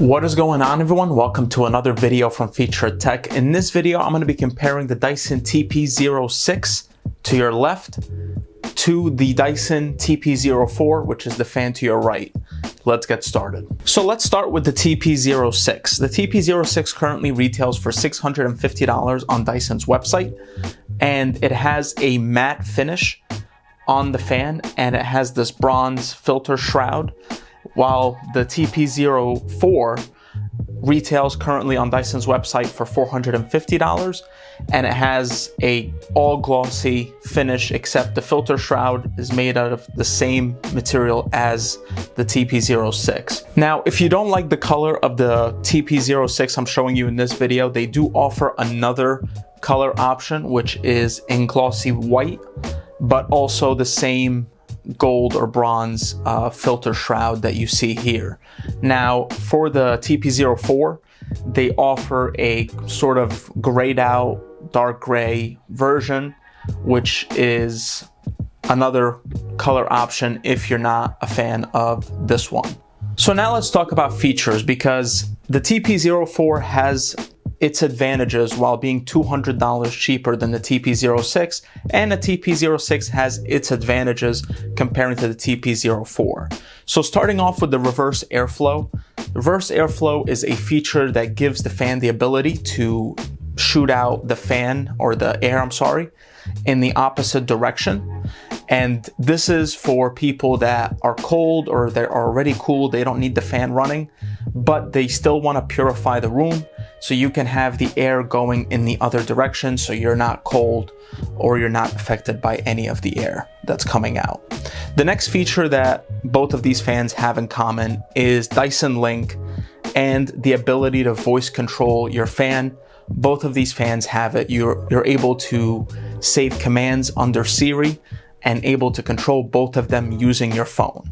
What is going on, everyone? Welcome to another video from Featured Tech. In this video, I'm going to be comparing the Dyson TP06 to your left to the Dyson TP04, which is the fan to your right. Let's get started. So let's start with the TP06. The TP06 currently retails for $650 on Dyson's website, and it has a matte finish on the fan, and it has this bronze filter shroud, while the TP04 retails currently on Dyson's website for $450, and it has a all glossy finish, except the filter shroud is made out of the same material as the TP06. Now, if you don't like the color of the TP06 I'm showing you in this video, they do offer another color option, which is in glossy white, but also the same gold or bronze filter shroud that you see here. Now, for the TP04, they offer a sort of grayed out dark gray version, which is another color option if you're not a fan of this one. So now let's talk about features, because the TP04 has its advantages while being $200 cheaper than the TP06, and the TP06 has its advantages comparing to the TP04. So starting off with the reverse airflow. Reverse airflow is a feature that gives the fan the ability to shoot out the fan, or the air, in the opposite direction. And this is for people that are cold or they're already cool, they don't need the fan running, but they still want to purify the room. So you can have the air going in the other direction, so you're not cold or you're not affected by any of the air that's coming out. The next feature that both of these fans have in common is Dyson Link and the ability to voice control your fan. Both of these fans have it. You're able to save commands under Siri and able to control both of them using your phone.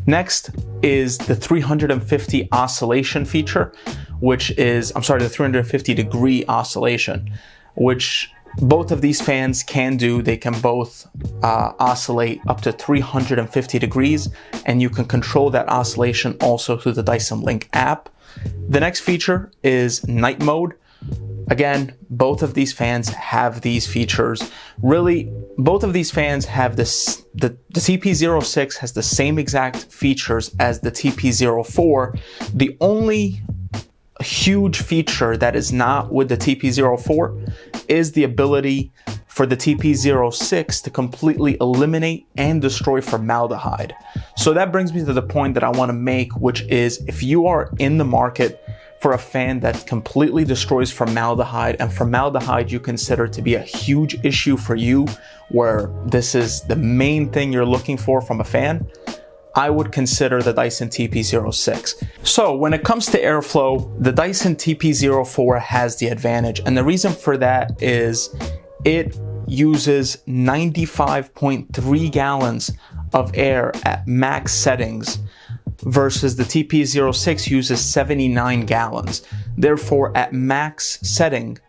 Next is the 350 oscillation feature, which is, the 350 degree oscillation, which both of these fans can do. They can both oscillate up to 350 degrees, and you can control that oscillation also through the Dyson Link app. The next feature is night mode. Again, both of these fans have these features. Really, both of these fans have this. The TP06 has the same exact features as the TP04. The only huge feature that is not with the TP04 is the ability for the TP06 to completely eliminate and destroy formaldehyde. So that brings me to the point that I want to make, which is, if you are in the market for a fan that completely destroys formaldehyde, and formaldehyde you consider to be a huge issue for you, where this is the main thing you're looking for from a fan, I would consider the Dyson TP06. So when it comes to airflow, the Dyson TP04 has the advantage, and the reason for that is it uses 95.3 gallons of air at max settings, versus the TP06 uses 79 gallons. Therefore, at max setting,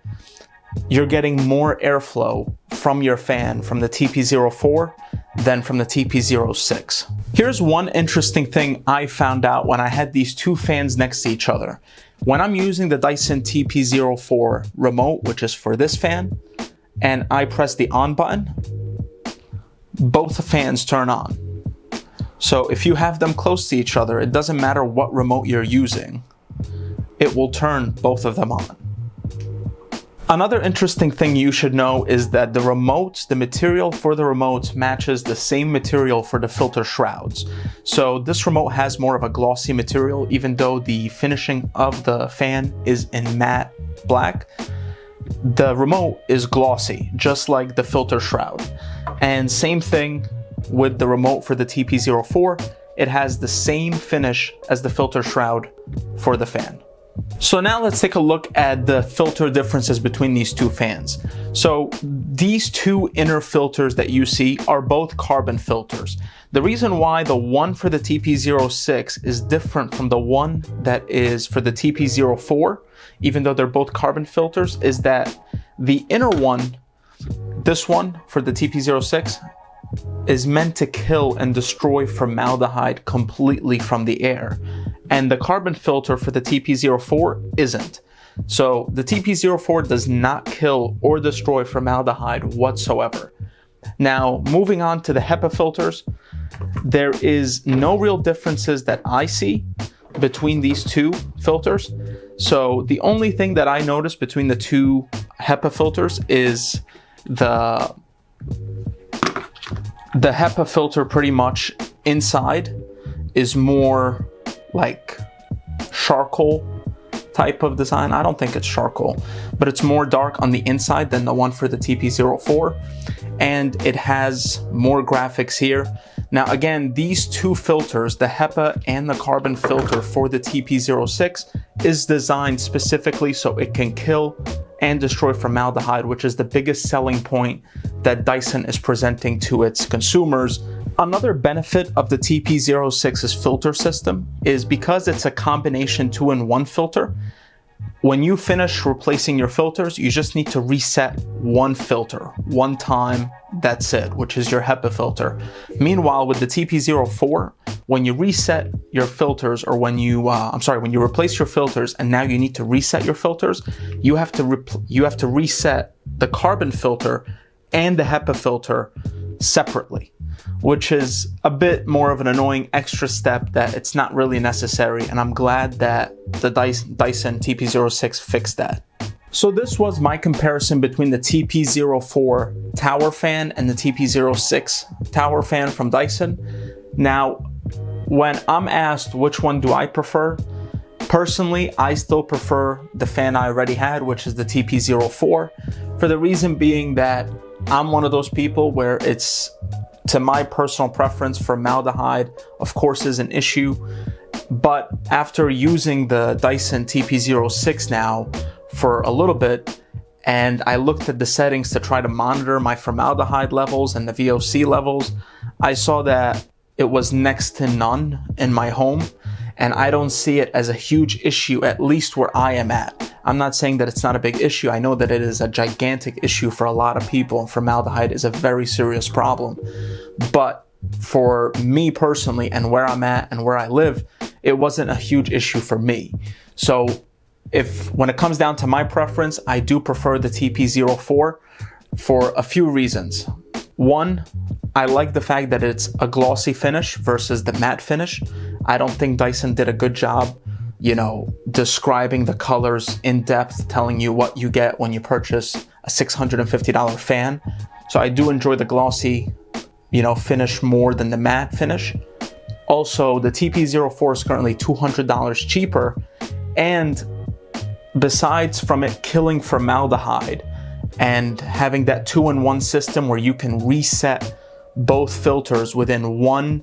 you're getting more airflow from your fan from the TP04 than from the TP06. Here's one interesting thing I found out when I had these two fans next to each other. When I'm using the Dyson TP04 remote, which is for this fan, and I press the on button, both fans turn on. So if you have them close to each other, it doesn't matter what remote you're using, it will turn both of them on. Another interesting thing you should know is that the remotes, the material for the remotes matches the same material for the filter shrouds. So this remote has more of a glossy material, even though the finishing of the fan is in matte black. The remote is glossy, just like the filter shroud. And same thing with the remote for the TP04, it has the same finish as the filter shroud for the fan. So now let's take a look at the filter differences between these two fans. So these two inner filters that you see are both carbon filters. The reason why the one for the TP06 is different from the one that is for the TP04, even though they're both carbon filters, is that the inner one, this one for the TP06, is meant to kill and destroy formaldehyde completely from the air. and the carbon filter for the TP04 isn't. So the TP04 does not kill or destroy formaldehyde whatsoever. Now, moving on to the HEPA filters, there is no real differences that I see between these two filters. So the only thing that I noticed between the two HEPA filters is the HEPA filter pretty much inside is more like charcoal type of design. I don't think it's charcoal, but it's more dark on the inside than the one for the TP04, and it has more graphics here. Now again, these two filters, the HEPA and the carbon filter for the TP06, is designed specifically so it can kill and destroy formaldehyde, which is the biggest selling point that Dyson is presenting to its consumers. Another benefit of the TP06's filter system is because it's a combination 2-in-1 filter. When you finish replacing your filters, you just need to reset one filter one time, that's it, which is your HEPA filter. Meanwhile, with the TP04, when you reset your filters, or when you when you replace your filters and now you need to reset your filters, you have to reset the carbon filter and the HEPA filter separately, which is a bit more of an annoying extra step that it's not really necessary, and I'm glad that the Dyson TP06 fixed that. So this was my comparison between the TP04 Tower Fan and the TP06 Tower Fan from Dyson. Now, when I'm asked which one do I prefer, personally, I still prefer the fan I already had, which is the TP04, for the reason being that I'm one of those people where it's, to my personal preference, formaldehyde, of course, is an issue. But after using the Dyson TP06 now for a little bit, and I looked at the settings to try to monitor my formaldehyde levels and the VOC levels, I saw that it was next to none in my home, and I don't see it as a huge issue, at least where I am at. I'm not saying that it's not a big issue. I know that it is a gigantic issue for a lot of people, and formaldehyde is a very serious problem. But for me personally, and where I'm at and where I live, it wasn't a huge issue for me. So when it comes down to my preference, I do prefer the TP04 for a few reasons. One, I like the fact that it's a glossy finish versus the matte finish. I don't think Dyson did a good job, describing the colors in depth, telling you what you get when you purchase a $650 fan. So I do enjoy the glossy, finish more than the matte finish. Also, the TP04 is currently $200 cheaper, and besides from it killing formaldehyde and having that 2-in-1 system where you can reset both filters within one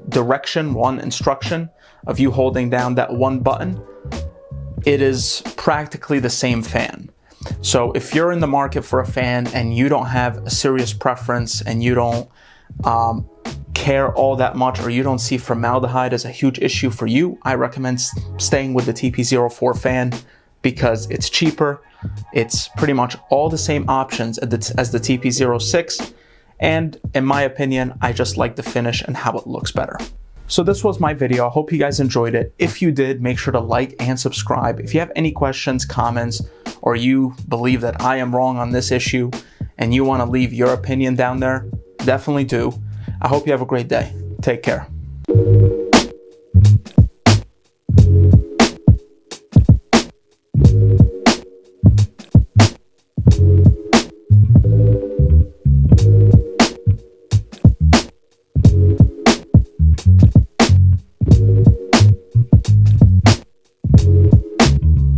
direction, one instruction of you holding down that one button, it is practically the same fan. So if you're in the market for a fan and you don't have a serious preference and you don't care all that much, or you don't see formaldehyde as a huge issue for you, I recommend staying with the TP04 fan because it's cheaper. It's pretty much all the same options as the TP06. And in my opinion, I just like the finish and how it looks better. So this was my video. I hope you guys enjoyed it. If you did, make sure to like and subscribe. If you have any questions, comments, or you believe that I am wrong on this issue and you want to leave your opinion down there, definitely do. I hope you have a great day. Take care.